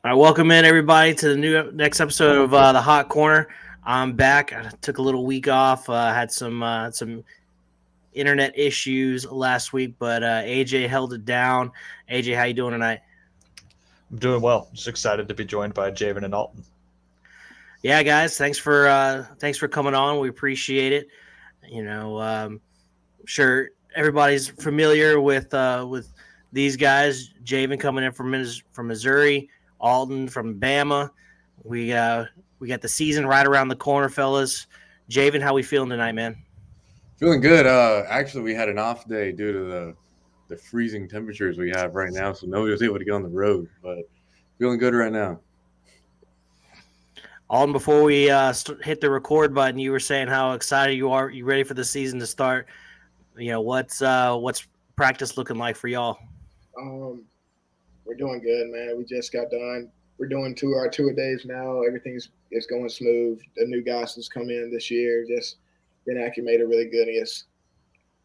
All right, welcome in everybody to the next episode of the Hot Corner. I'm back. I took a little week off. Had some internet issues last week, but AJ held it down. AJ, how you doing tonight? I'm doing well. Just excited to be joined by Javyn and Alton. Yeah, guys, thanks for coming on. We appreciate it. Sure everybody's familiar with these guys. Javon coming in from Missouri, Alton from Bama. We uh, we got the season right around the corner, fellas. Javon, how we feeling tonight, man? Feeling good. Actually, we had an off day due to the freezing temperatures we have right now, so nobody was able to get on the road. But feeling good right now. Alton, before we hit the record button, you were saying how excited you are. You ready for the season to start? What's practice looking like for y'all? Um, we're doing good, man. We just got done. We're doing our tour days now. Everything's is going smooth. The new guys that's come in this year just been acclimated really good and just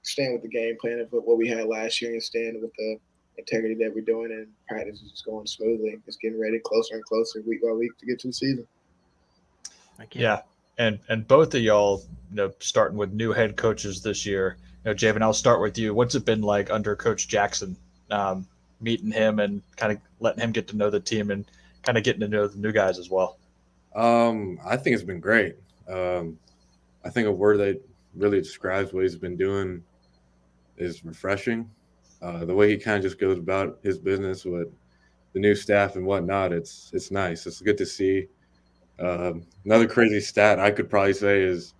staying with the game plan of what we had last year and staying with the integrity that we're doing, and practice is just going smoothly. Just getting ready closer and closer week by week to get to the season. Thank you. Yeah, and both of y'all, starting with new head coaches this year. Javyn, I'll start with you. What's it been like under Coach Jackson? Meeting him and kind of letting him get to know the team and kind of getting to know the new guys as well. I think it's been great. I think a word that really describes what he's been doing is refreshing. The way he kind of just goes about his business with the new staff and whatnot, it's nice. It's good to see. Another crazy stat I could probably say is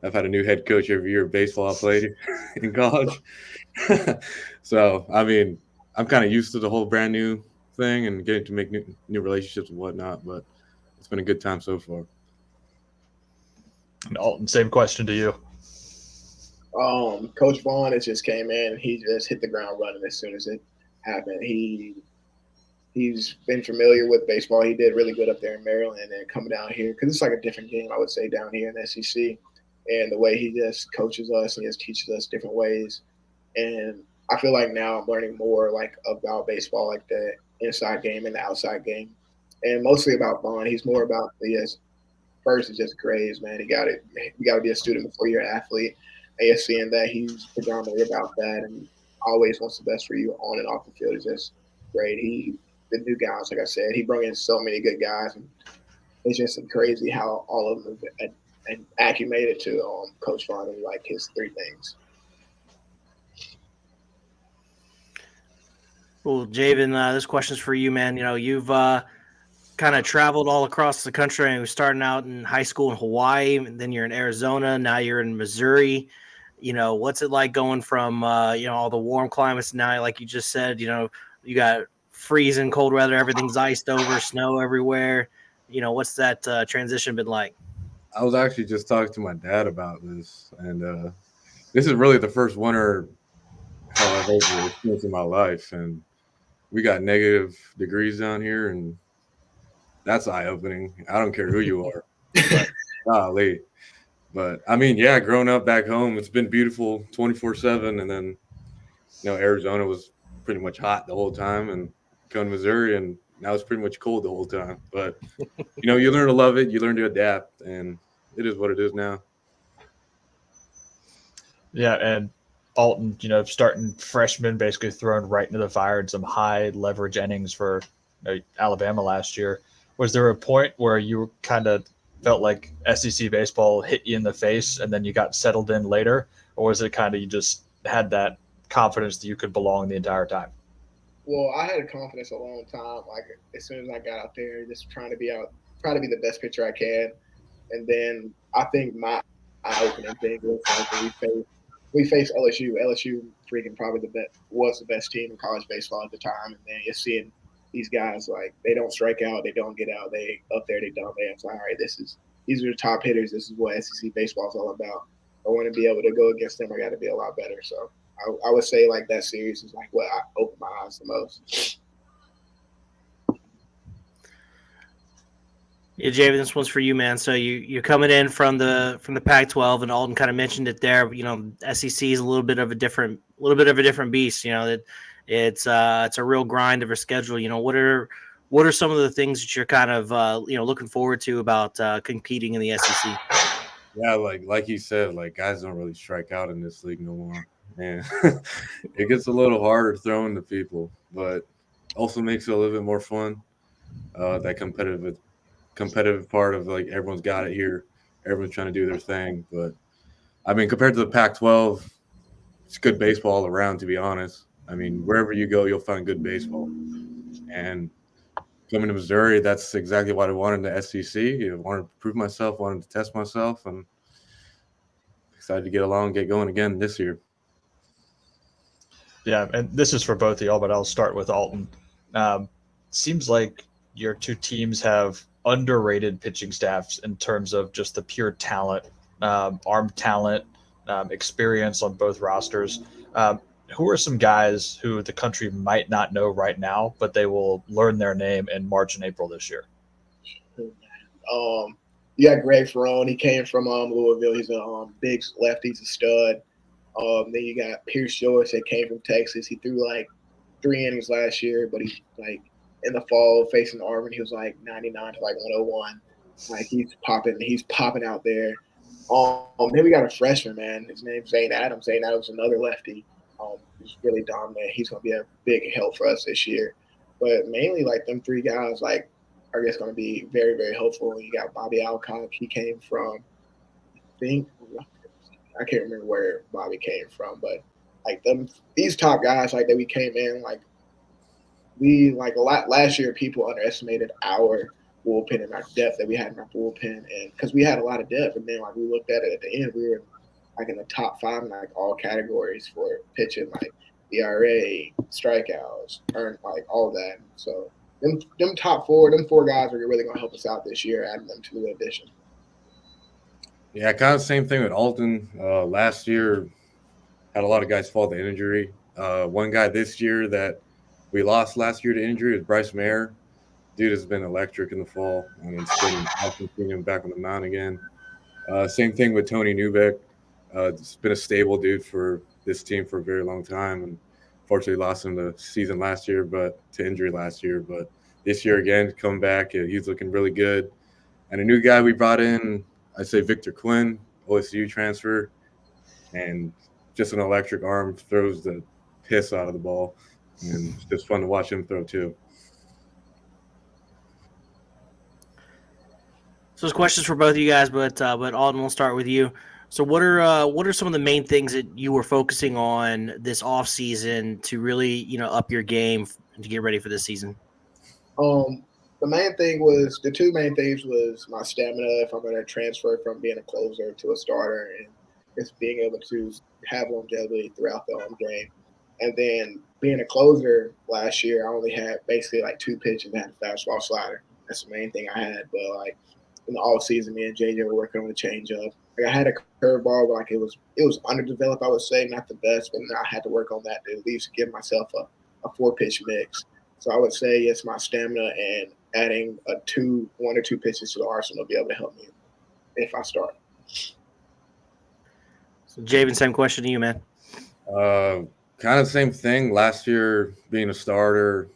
I've had a new head coach every year of baseball I played in college. So, I mean, I'm kind of used to the whole brand new thing and getting to make new relationships and whatnot, but it's been a good time so far. And Alton, same question to you. Coach Vaughn has just came in. He just hit the ground running as soon as it happened. He's been familiar with baseball. He did really good up there in Maryland, and then coming down here because it's like a different game, I would say, down here in the SEC. And the way he just coaches us and just teaches us different ways. And I feel like now I'm learning more like about baseball, like the inside game and the outside game, and mostly about Vaughn. He's more about the first is just grades, man. You got to be a student before you're an athlete. And just seeing that he's predominantly about that and always wants the best for you on and off the field is just great. The new guys, like I said, he brought in so many good guys, and it's just crazy how all of them have acclimated to Coach Vaughn and like his three things. Well, Javon, this question's for you, man. You've kind of traveled all across the country, and you're starting out in high school in Hawaii, and then you're in Arizona. Now you're in Missouri. What's it like going from all the warm climates now? Like you just said, you got freezing cold weather, everything's iced over, snow everywhere. What's that transition been like? I was actually just talking to my dad about this, and this is really the first winter hell I've ever experienced in my life, and we got negative degrees down here, and that's eye opening. I don't care who you are, but golly. But I mean, yeah, growing up back home, it's been beautiful 24/7, and then Arizona was pretty much hot the whole time, and going to Missouri, and now it's pretty much cold the whole time. But you learn to love it, you learn to adapt, and it is what it is now. Yeah, and Alton, starting freshman, basically thrown right into the fire in some high leverage innings for Alabama last year. Was there a point where you kind of felt like SEC baseball hit you in the face and then you got settled in later? Or was it kind of you just had that confidence that you could belong the entire time? Well, I had confidence a long time. Like as soon as I got out there, just try to be the best pitcher I can. And then I think my eye opening thing was like when we faced LSU. LSU freaking probably was the best team in college baseball at the time. And then you're seeing these guys like they don't strike out, they don't get out, they up there, they dominate. It's like, all right, these are the top hitters. This is what SEC baseball is all about. I want to be able to go against them. I got to be a lot better. So I would say like that series is like what I opened my eyes the most. Yeah, Javon, this one's for you, man. So you're coming in from the Pac-12, and Alton kind of mentioned it there. SEC is a little bit of a different beast. That it's a real grind of a schedule. what are some of the things that you're kind of looking forward to about competing in the SEC? Yeah, like you said, like guys don't really strike out in this league no more, and it gets a little harder throwing to people, but also makes it a little bit more fun. That competitive part of like everyone's got it here, everyone's trying to do their thing. But I mean, compared to the Pac-12, it's good baseball all around. To be honest, I mean, wherever you go, you'll find good baseball. And coming to Missouri, that's exactly what I wanted in the SEC. I wanted to prove myself, wanted to test myself, and excited to get along, get going again this year. Yeah, and this is for both of y'all, but I'll start with Alton. Seems like your two teams have underrated pitching staffs in terms of just the pure talent, arm talent, experience on both rosters. Who are some guys who the country might not know right now, but they will learn their name in March and April this year? You got Greg Ferrone. He came from Louisville. He's a big lefty. He's a stud. Then you got Pierce Joyce that came from Texas. He threw like 3 innings last year, but he like in the fall facing Auburn, he was like 99 to like 101. Like he's popping out there. Then we got a freshman, man. His name's Zane Adams. Zane Adams is another lefty. He's really dominant. He's gonna be a big help for us this year. But mainly like them 3 guys like are just gonna be very, very helpful. You got Bobby Alcock. He came from I can't remember where Bobby came from, but like these top guys like that we came in like we like a lot last year. People underestimated our bullpen and our depth that we had in our bullpen, and because we had a lot of depth, and then like we looked at it at the end, we were like in the top 5 in like all categories for pitching, like ERA, strikeouts, earned like all that. So them top 4 guys are really gonna help us out this year, adding them to the addition. Yeah, kind of same thing with Alton. Last year, had a lot of guys fall to injury. One guy this year that we lost last year to injury is Bryce Mayer. Dude has been electric in the fall, and it's been awesome seeing him back on the mound again. Same thing with Tony Newbeck. It's been a stable dude for this team for a very long time, and fortunately lost him the season last year, but to injury last year. But this year again, come back, he's looking really good. And a new guy we brought in, I'd say Victor Quinn, OSU transfer, and just an electric arm, throws the piss out of the ball, and it's just fun to watch him throw too. So there's questions for both of you guys, but Alden, we'll start with you. So what are some of the main things that you were focusing on this off season to really up your game to get ready for this season? The 2 main things was my stamina if I'm going to transfer from being a closer to a starter, and just being able to have longevity throughout the home game. And then being a closer last year, I only had basically like 2 pitches and had a fastball slider. That's the main thing I had. But like in the all season, me and JJ were working on the changeup. Like I had a curveball, but like it was underdeveloped, I would say, not the best, but I had to work on that to at least give myself a 4-pitch mix. So I would say it's my stamina and adding 1 or 2 pitches to the arsenal will be able to help me if I start. So Javyn, same question to you, man. Kind of the same thing. Last year, being a starter,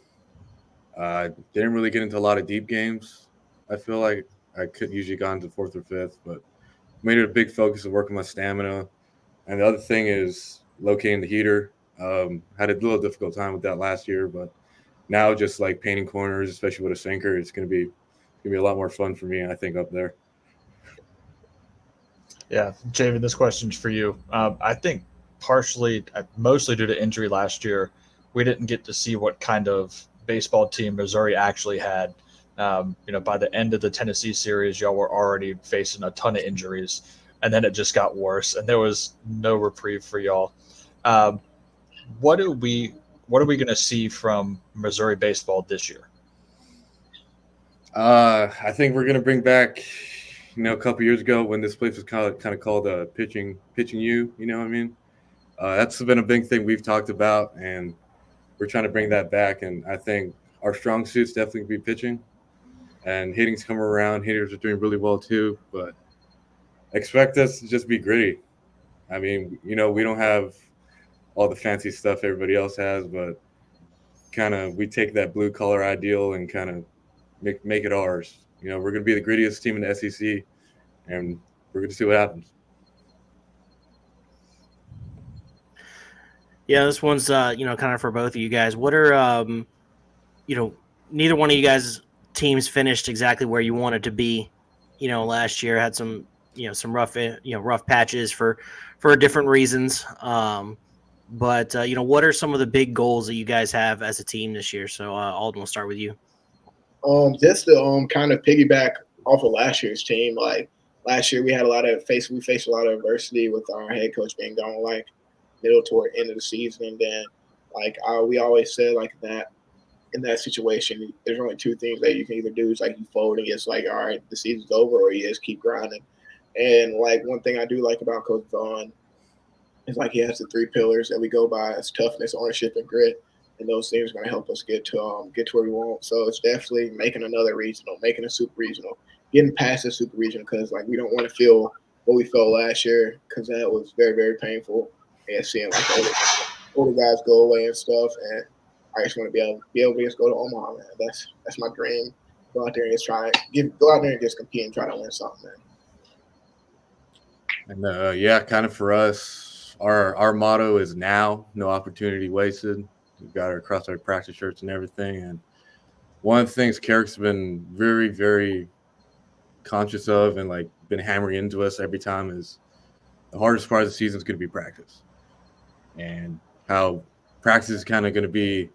didn't really get into a lot of deep games. I feel like I could usually got into 4th or 5th, but made it a big focus of working my stamina. And the other thing is locating the heater. Had a little difficult time with that last year, but now just like painting corners, especially with a sinker, it's gonna be a lot more fun for me, I think, up there. Yeah, Javyn, this question's for you. I think mostly due to injury last year, we didn't get to see what kind of baseball team Missouri actually had. By the end of the Tennessee series, y'all were already facing a ton of injuries, and then it just got worse, and there was no reprieve for y'all. What are we going to see from Missouri baseball this year? I think we're gonna bring back, a couple years ago when this place was kind of called pitching U. You know what I mean? That's been a big thing we've talked about, and we're trying to bring that back. And I think our strong suits definitely be pitching, and hitting's coming around. Hitters are doing really well too, but expect us to just be gritty. I mean, we don't have all the fancy stuff everybody else has, but we take that blue collar ideal and kind of make it ours. You know, we're going to be the grittiest team in the SEC, and we're going to see what happens. Yeah, this one's kind of for both of you guys. What are neither one of you guys' teams finished exactly where you wanted to be. Last year had some some rough patches for different reasons. But what are some of the big goals that you guys have as a team this year? So Alden, we'll start with you. Just to kind of piggyback off of last year's team, like last year we had we faced a lot of adversity with our head coach being gone like middle toward end of the season, and then we always said like that in that situation, there's only two things that you can either do. It's like you fold and it's like, all right, the season's over, or you just keep grinding. And like one thing I do like about Coach Vaughn is like he has the three pillars that we go by: it's toughness, ownership, and grit. And those things are going to help us get to where we want. So it's definitely making another regional, making a super regional, getting past the super regional, because like we don't want to feel what we felt last year, because that was very, very painful. And seeing like older guys go away and stuff, and I just want to be able to just go to Omaha, man. That's my dream. Go out there and just go out there and just compete and try to win something, man. And kind of for us, our motto is now, no opportunity wasted. We've got it across our practice shirts and everything. And one of the things Carrick's been very, very conscious of and like been hammering into us every time is the hardest part of the season is going to be practice, and how practice is kind of going to be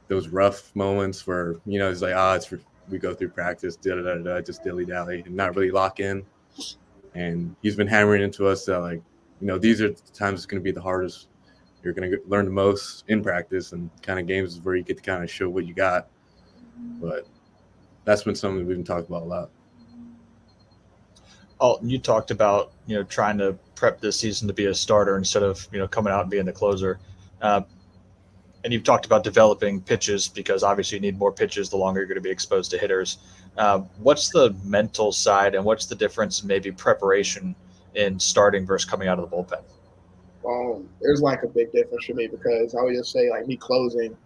those rough moments where it's like we go through practice, just dilly dally and not really lock in. And he's been hammering into us that like these are the times it's going to be the hardest. You're going to learn the most in practice, and kind of games is where you get to kind of show what you got. But that's been something we've been talking about a lot. Alton, you talked about trying to prep this season to be a starter instead of coming out and being the closer, and you've talked about developing pitches because obviously you need more pitches the longer you're going to be exposed to hitters. What's the mental side, and what's the difference in maybe preparation in starting versus coming out of the bullpen? There's like a big difference for me, because I would just say like me closing,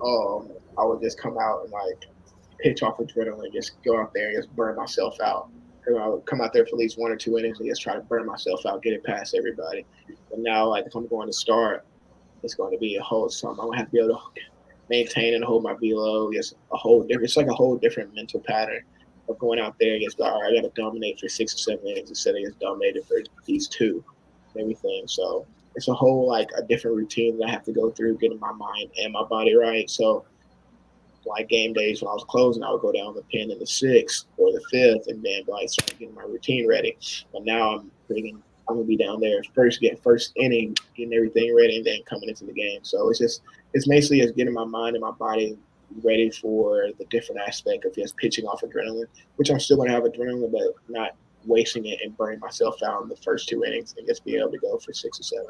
I would just come out and like pitch off adrenaline, just go out there and just burn myself out. I would come out there for at least 1 or 2 innings and just try to burn myself out, get it past everybody. But now, like if I'm going to start, it's going to be a whole something. I'm gonna have to be able to maintain and hold my velo. It's like a whole different mental pattern of going out there and just all right, I got to dominate for 6 or 7 innings instead of just dominating for these 2 and everything. So it's a whole like a different routine that I have to go through, getting my mind and my body right. So like game days when I was closing, I would go down the pen in the 6th or the 5th, and then like start getting my routine ready. But now I'm gonna be down there first inning, getting everything ready, and then coming into the game. So it's basically just getting my mind and my body ready for the different aspect of just pitching off adrenaline, which I'm still gonna have adrenaline, but not wasting it and burning myself out in the first 2 innings and just being able to go for 6 or 7.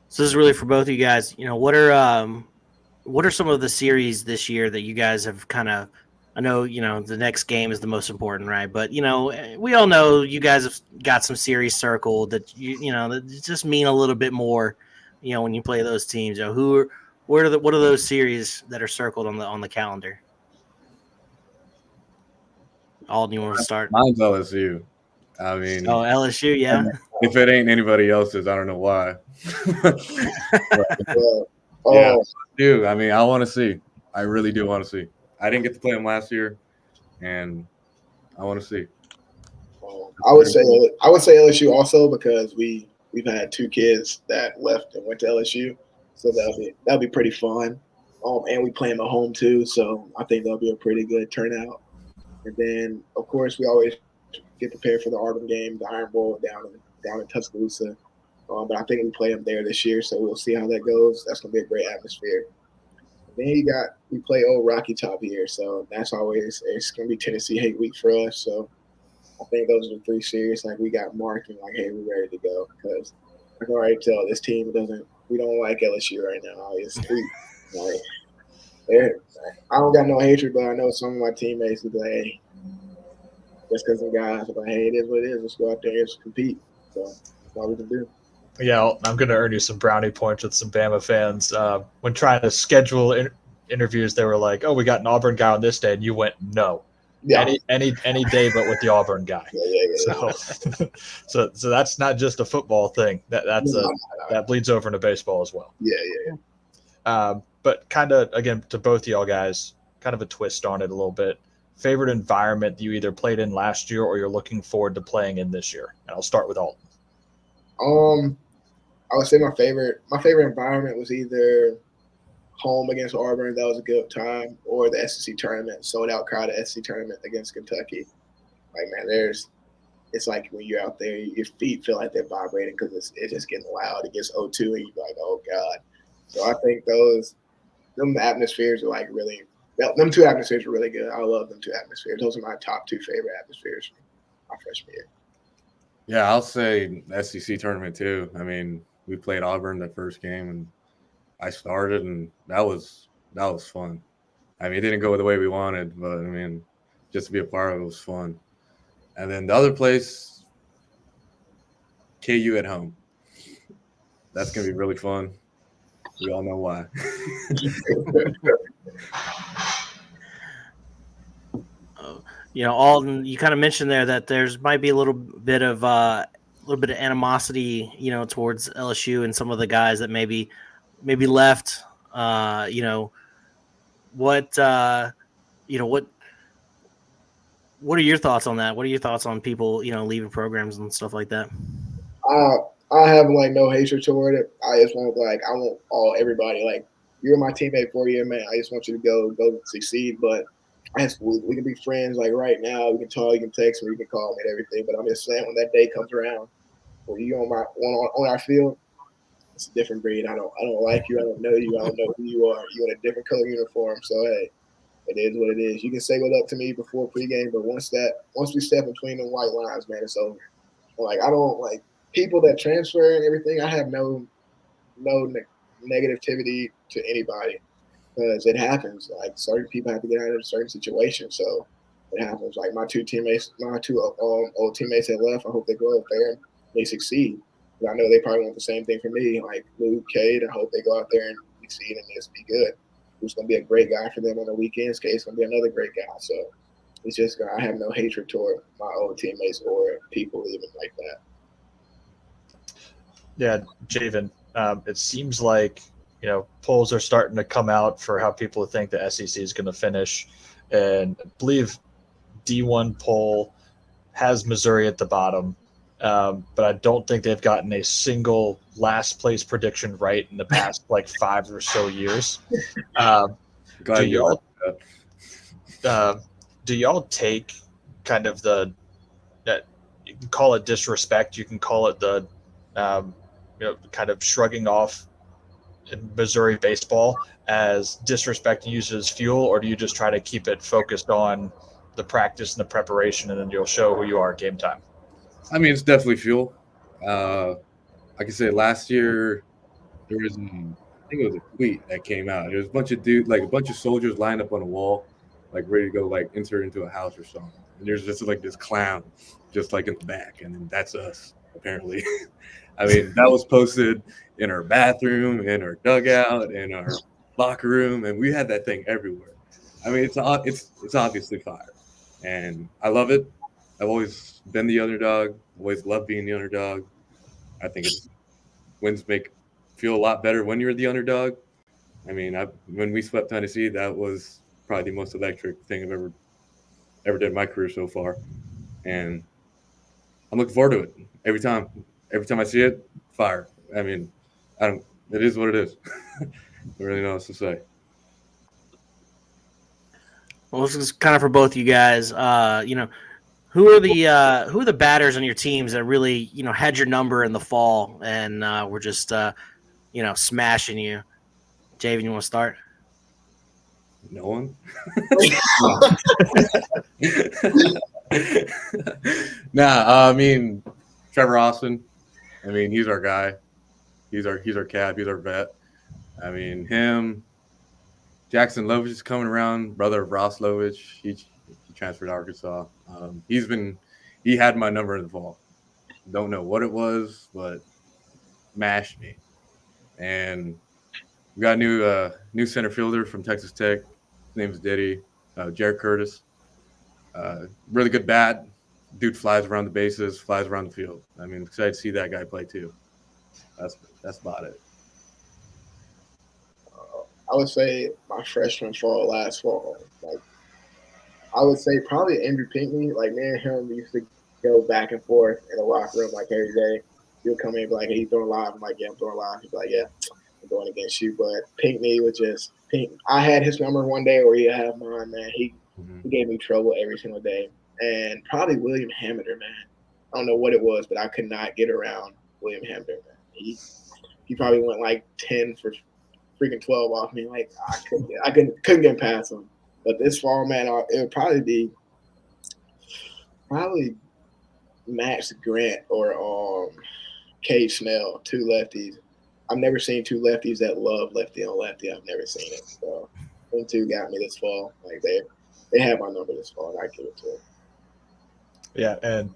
So this is really for both of you guys. What are some of the series this year that you guys have kind of? I know the next game is the most important, right? But we all know you guys have got some series circled that that just mean a little bit more. When you play those teams, what are those series that are circled on the calendar? Alden, you want to start? Mine's LSU. I mean, LSU, yeah. If it ain't anybody else's, I don't know why. Dude, I mean, I want to see. I really do want to see. I didn't get to play them last year, and I want to see. I would say LSU also, because we've had 2 kids that left and went to LSU, so that'll be pretty fun. And we play them at home too, so I think that'll be a pretty good turnout. And then of course we always get prepared for the Auburn game, the Iron Bowl down in Tuscaloosa. But I think we play them there this year, so we'll see how that goes. That's gonna be a great atmosphere. Then we play Old Rocky Top here, so it's gonna be Tennessee hate week for us. So I think those are the 3 series like we got marked and like, hey, we're ready to go, because I can already tell this team we don't like LSU right now. I don't got no hatred, but I know some of my teammates would be like, hey, just because some guys are like, hey, it is what it is. Let's go out there and compete. So that's all we can do. Yeah, I'm going to earn you some brownie points with some Bama fans. When trying to schedule interviews, they were like, "Oh, we got an Auburn guy on this day," and you went, "No, Yeah. any day, but with the Auburn guy." Yeah. So that's not just a football thing. That bleeds over into baseball as well. Yeah. But kind of again to both of y'all guys, kind of a twist on it a little bit. Favorite environment that you either played in last year or you're looking forward to playing in this year? And I'll start with Alton. I would say my favorite environment was either home against Auburn, that was a good time, or the SEC tournament, sold out crowd at SEC tournament against Kentucky. Like, man, it's like when you're out there, your feet feel like they're vibrating because it's just getting loud. It gets 0-2 and you're like, oh God. So I think them atmospheres are like really, them two atmospheres are really good. I love them two atmospheres. Those are my top two favorite atmospheres from my freshman year. Yeah, I'll say SEC tournament too. I mean, we played Auburn that first game, and I started, and that was fun. I mean, it didn't go the way we wanted, but I mean, just to be a part of it was fun. And then the other place, KU at home. That's gonna be really fun. We all know why. Alton, you kind of mentioned there that there's might be a little bit of animosity, towards LSU and some of the guys that maybe left. What what are your thoughts on that? What are your thoughts on people, leaving programs and stuff like that? I have like no hatred toward it. I just want I want everybody, like, you're my teammate for a year, man. I just want you to go succeed. But we can be friends like right now. We can talk, you can text me, you can call me and everything. But I'm just saying, when that day comes around, when you on our field, it's a different breed. I don't like you. I don't know you. I don't know who you are. You're in a different color uniform. So hey, it is what it is. You can say what up to me before pregame, but once we step between the white lines, man, it's over. Like, I don't like people that transfer and everything. I have no negativity to anybody because it happens. Like, certain people have to get out of certain situations, so it happens. Like, my two old teammates that left. I hope they go out there and they succeed. But I know they probably want the same thing for me. Like Luke, Cade, I hope they go out there and succeed and just be good. Who's going to be a great guy for them on the weekends? Cade's going to be another great guy. So it's just, I have no hatred toward my old teammates or people even like that. Yeah, Javyn, it seems like, polls are starting to come out for how people think the SEC is going to finish. And I believe D1 poll has Missouri at the bottom, but I don't think they've gotten a single last place prediction right in the past 5 or so years. Do y'all take kind of you can call it disrespect, you can call it the kind of shrugging off in Missouri baseball as disrespect and use it as fuel, or do you just try to keep it focused on the practice and the preparation, and then you'll show who you are at game time? I mean, it's definitely fuel. I can say last year there was, I think it was a tweet that came out. There was a bunch of a bunch of soldiers lined up on a wall, ready to go enter into a house or something. And there's just this clown, just in the back, and then that's us apparently. I mean, that was posted in our bathroom, in our dugout, in our locker room, and we had that thing everywhere. I mean, it's obviously fire, and I love it. I've always been the underdog. Always loved being the underdog. I think wins make feel a lot better when you're the underdog. I mean, when we swept Tennessee, that was probably the most electric thing I've ever did in my career so far, and I'm looking forward to it every time. Every time I see it, fire. I mean, it is what it is. I don't really know what to say. Well, this is kind of for both you guys. Who are the batters on your teams that really had your number in the fall and were just smashing you? Javyn, you want to start? No one. Nah, I mean, Trevor Austin. I mean, he's our guy. He's our cap. He's our vet. I mean, him. Jackson Lovich is coming around, brother of Ross Lovich. He transferred to Arkansas. He had my number in the fall. Don't know what it was, but mashed me. And we got a new center fielder from Texas Tech. His name's Diddy, Jared Curtis. Really good bat. Dude flies around the bases, flies around the field. I mean, excited to see that guy play too. That's about it. I would say my freshman fall, last fall, like I would say probably Andrew Pinckney. Like me and him used to go back and forth in the locker room like every day. He would come in and be like, "Hey, you throwing live?" I'm like, "Yeah, I'm throwing live." He'd be like, "Yeah, I'm going against you." But Pinckney was just Pink. I had his number one day, or he had mine. Man, he gave me trouble every single day. And probably William Hamilton, man. I don't know what it was, but I could not get around William Hamilton. Man. He probably went like 10 for freaking 12 off me. Like couldn't get past him. But this fall, man, it would probably be Max Grant or Cade Snell, two lefties. I've never seen two lefties that love lefty on lefty. I've never seen it. So them two got me this fall. Like they have my number this fall, and I give it to them. Yeah, and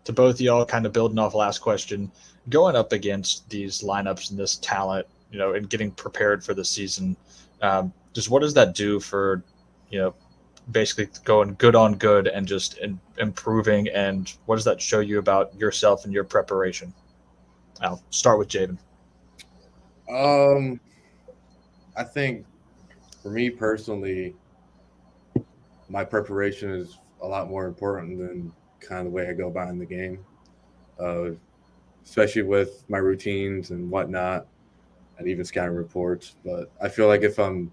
to both of y'all, kind of building off last question, going up against these lineups and this talent, and getting prepared for the season, just what does that do for, basically going good on good and just improving, and what does that show you about yourself and your preparation? I'll start with Javyn. I think for me personally, my preparation is a lot more important than kind of the way I go about in the game, especially with my routines and whatnot, and even scouting reports. But I feel like if I'm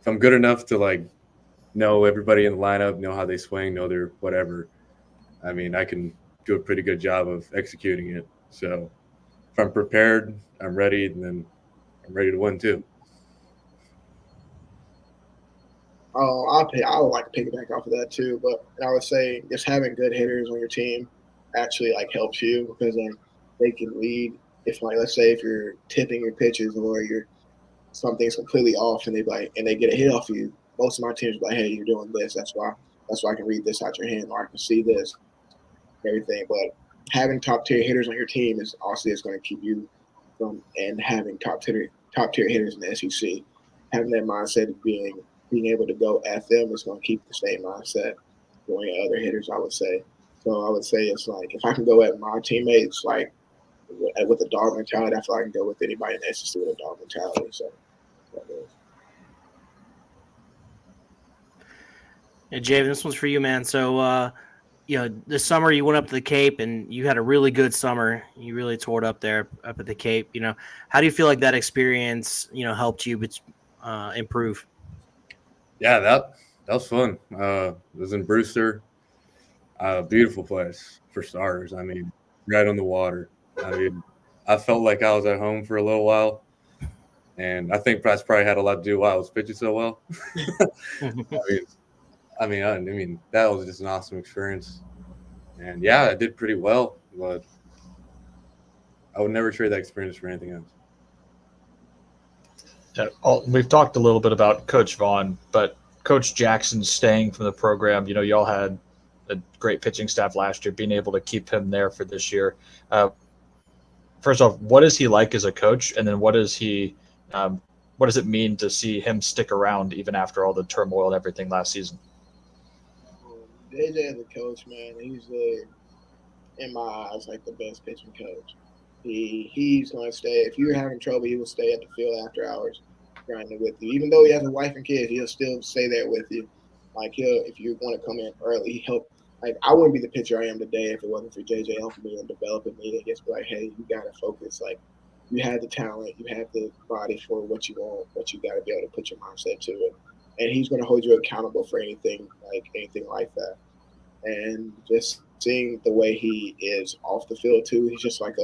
good enough to like know everybody in the lineup, know how they swing, know their whatever, I mean, I can do a pretty good job of executing it. So if I'm prepared, I'm ready, and then I'm ready to win too. I would like to piggyback off of that too, but I would say just having good hitters on your team actually like helps you because they can read. If like let's say if you're tipping your pitches or you're something's completely off and they get a hit off you, most of my teams be like, "Hey, you're doing this. That's why I can read this out your hand or I can see this, everything." But having top tier hitters on your team is going to keep you from and having top tier hitters in the SEC. Having that mindset of being able to go at them is going to keep the same mindset going at other hitters, I would say. So I would say it's like if I can go at my teammates like with a dog mentality, I feel like I can go with anybody in the SEC with a dog mentality. So that is. Yeah, Javyn, this one's for you, man. So, this summer you went up to the Cape and you had a really good summer. You really tore it up there up at the Cape. How do you feel like that experience, helped you improve? Yeah, that was fun. It was in Brewster. Beautiful place for starters. I mean, right on the water. I mean, I felt like I was at home for a little while, and I think that's probably had a lot to do why I was pitching so well. I mean, that was just an awesome experience, and yeah, I did pretty well, but I would never trade that experience for anything else. We've talked a little bit about Coach Vaughn, but Coach Jackson staying from the program, y'all had a great pitching staff last year, being able to keep him there for this year. First off, what is he like as a coach? And then what does it mean to see him stick around even after all the turmoil and everything last season? JJ as a coach, man, he's in my eyes like the best pitching coach. He's going to stay. If you're having trouble, he will stay at the field after hours grinding with you. Even though he has a wife and kids, he'll still stay there with you. Like if you want to come in early, he help. Like I wouldn't be the pitcher I am today if it wasn't for JJ helping me and developing me. And just be like, hey, you gotta focus. Like you have the talent, you have the body for what you want, but you gotta be able to put your mindset to it. And he's going to hold you accountable for anything like that. And just seeing the way he is off the field too, he's just like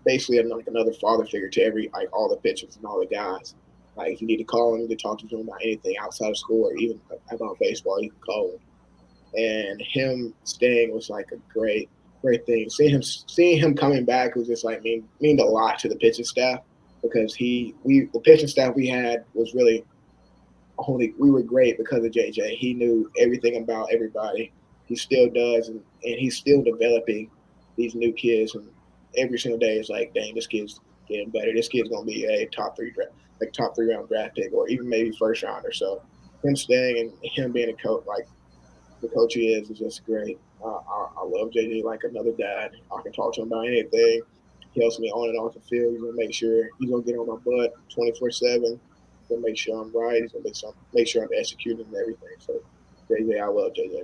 basically like another father figure to all the pitchers and all the guys. Like if you need to call him, you can talk to him about anything outside of school or even about baseball, you can call him. And him staying was like a great thing. Seeing him coming back was just like mean a lot to the pitching staff because the pitching staff we had was really we were great because of JJ. He knew everything about everybody. He still does, and he's still developing these new kids. And every single day is like, dang, this kid's getting better. This kid's gonna be a top 3 round draft pick, or even maybe first rounder. So him staying and him being a coach, like the coach he is just great. I love JJ like another dad. I can talk to him about anything. He helps me on and off the field. He's gonna make sure he's gonna get on my butt 24/7. Gonna make sure I'm right. He's gonna make sure I'm executing and everything. So JJ, I love JJ.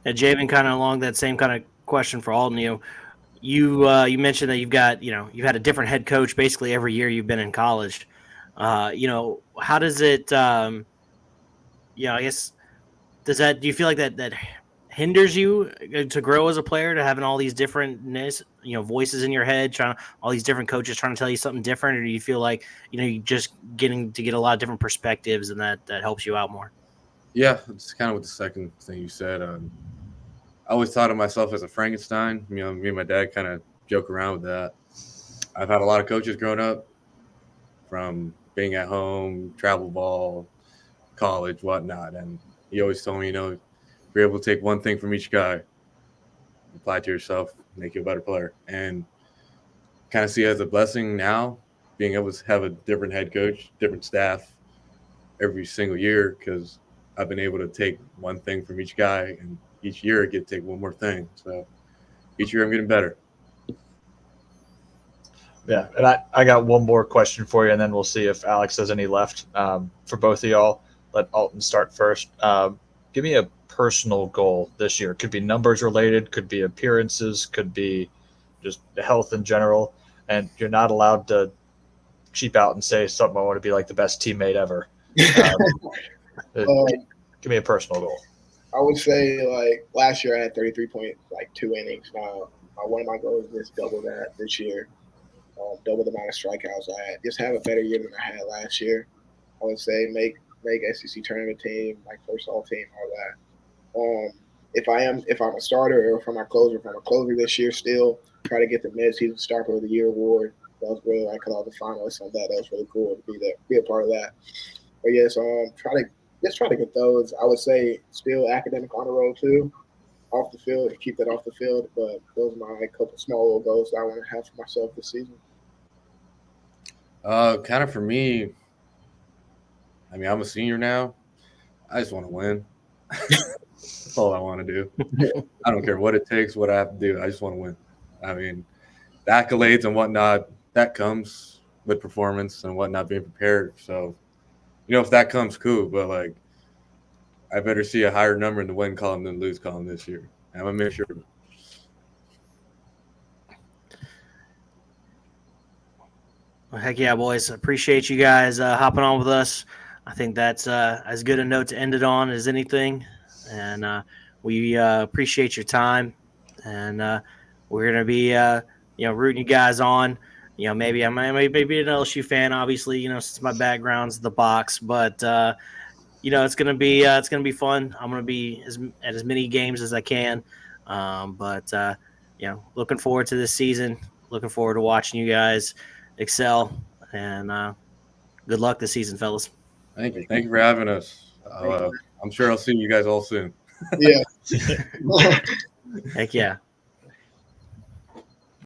And Javyn, kind of along that same kind of question for Alton, you mentioned that you've had a different head coach basically every year you've been in college. How does it? I guess do you feel like that hinders you to grow as a player, to having all these different voices in your head, all these different coaches trying to tell you something different, or do you feel like you just getting to get a lot of different perspectives and that helps you out more? Yeah, it's kind of what the second thing you said. I always thought of myself as a Frankenstein. Me and my dad kind of joke around with that. I've had a lot of coaches growing up, from being at home, travel ball, college, whatnot, and he always told me, you're able to take one thing from each guy, apply it to yourself, make you a better player, and kind of see it as a blessing now, being able to have a different head coach, different staff every single year, because I've been able to take one thing from each guy, and each year I get to take one more thing. So each year I'm getting better. Yeah, and I got one more question for you, and then we'll see if Alex has any left for both of y'all. Let Alton start first. Give me a personal goal this year. Could be numbers related, could be appearances, could be just health in general. And you're not allowed to cheap out and say something. I want to be like the best teammate ever. Give me a personal goal. I would say like last year I had 33.2 innings. One of my goals is double that this year. Double the amount of strikeouts I had. Just have a better year than I had last year. I would say make SEC tournament team, like first all team, all that. If I'm a starter or if I'm a closer this year, still try to get the mid-season starter of the year award. That was really like all the finalists on that. That was really cool to be a part of that. But yes, try to get those. I would say still academic honor roll too, off the field, keep that off the field. But those are my couple small little goals that I want to have for myself this season. Kind of for me, I'm a senior now. I just want to win. That's all I want to do. I don't care what it takes, what I have to do. I just want to win. The accolades and whatnot, that comes with performance and whatnot, being prepared. So, if that comes, cool. But, I better see a higher number in the win column than lose column this year. I'm going to make sure. Well, heck yeah, boys. Appreciate you guys hopping on with us. I think that's as good a note to end it on as anything. And we appreciate your time. And we're going to be, rooting you guys on. Maybe I'm maybe an LSU fan, obviously, since my background's the box. But, it's going to be fun. I'm going to be at as many games as I can. Looking forward to this season. Looking forward to watching you guys excel, and good luck this season, fellas. Thank you for having us. I'm sure I'll see you guys all soon. Yeah. Heck yeah.